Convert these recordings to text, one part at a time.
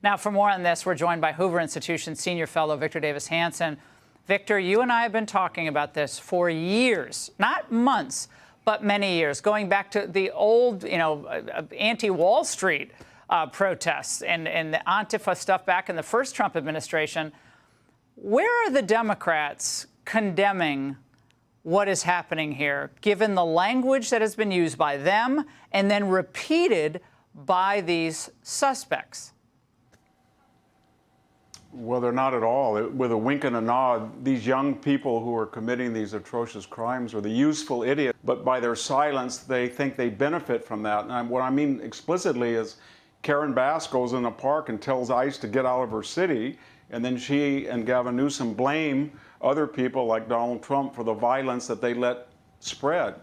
Now, for more on this, we're joined by Hoover Institution Senior Fellow Victor Davis Hanson. Victor, you and I have been talking about this for years, not months, but many years, going back to the old, anti-Wall Street protests and the Antifa stuff back in the first Trump administration. Where are the Democrats condemning what is happening here, given the language that has been used by them and then repeated by these suspects? Well, they're not at all. With a wink and a nod, these young people who are committing these atrocious crimes are the useful idiots, but by their silence, they think they benefit from that. And what I mean explicitly is Karen Bass goes in a park and tells ICE to get out of her city, and then she and Gavin Newsom blame other people like Donald Trump for the violence that they let spread.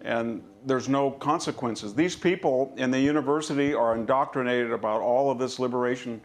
And there's no consequences. These people in the university are indoctrinated about all of this liberation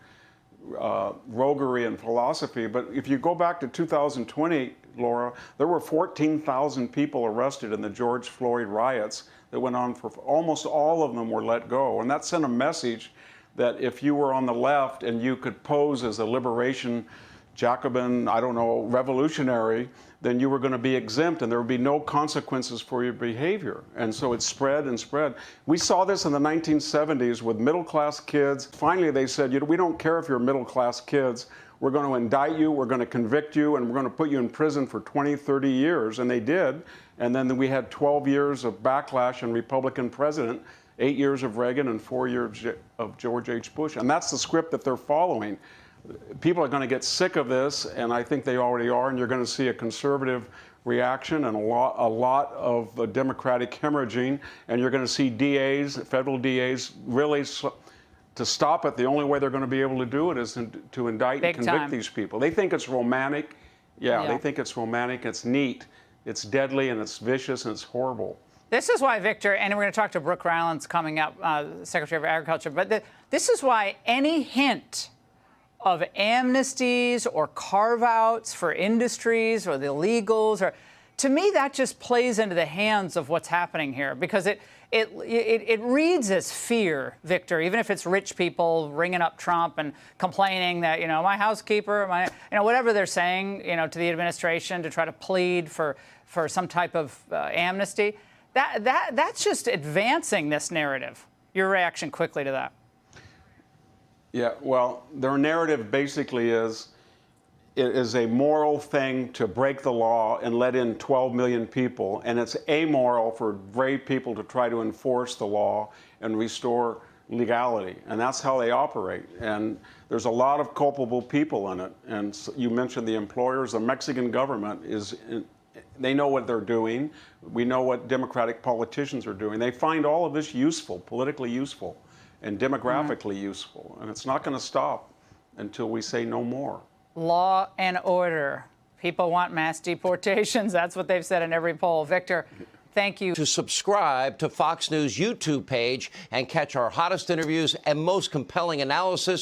roguery and philosophy. But if you go back to 2020, Laura, there were 14,000 people arrested in the George Floyd riots that went on for almost all of them were let go. And that sent a message that if you were on the left and you could pose as a liberation Jacobin, revolutionary, then you were going to be exempt and there would be no consequences for your behavior. And so it spread and spread. We saw this in the 1970s with middle-class kids. Finally, they said, we don't care if you're middle-class kids. We're going to indict you, we're going to convict you, and we're going to put you in prison for 20, 30 years. And they did. And then we had 12 years of backlash and Republican president, 8 years of Reagan and 4 years of George H. Bush. And that's the script that they're following. People are going to get sick of this, and I think they already are, and you're going to see a conservative reaction and a lot of Democratic hemorrhaging, and you're going to see DAs, federal DAs, really to stop it. The only way they're going to be able to do it is to indict and convict these people. They think it's romantic. Yeah, they think it's romantic. It's neat. It's deadly, and it's vicious, and it's horrible. This is why, Victor, and we're going to talk to Brooke Rylance coming up, Secretary of Agriculture, but this is why any hint of amnesties or carve-outs for industries or the illegals, or to me that just plays into the hands of what's happening here, because it reads as fear, Victor, even if it's rich people ringing up Trump and complaining that my housekeeper, whatever they're saying to the administration to try to plead for some type of amnesty. That's just advancing this narrative. Your reaction quickly to that? Yeah, well, their narrative basically is it is a moral thing to break the law and let in 12 million people, and it's amoral for brave people to try to enforce the law and restore legality. And that's how they operate. And there's a lot of culpable people in it. And you mentioned the employers. The Mexican government they know what they're doing. We know what Democratic politicians are doing. They find all of this useful, politically useful, and demographically useful. And it's not going to stop until we say no more. Law and order. People want mass deportations. That's what they've said in every poll. Victor, thank you. To subscribe to Fox News YouTube page and catch our hottest interviews and most compelling analysis.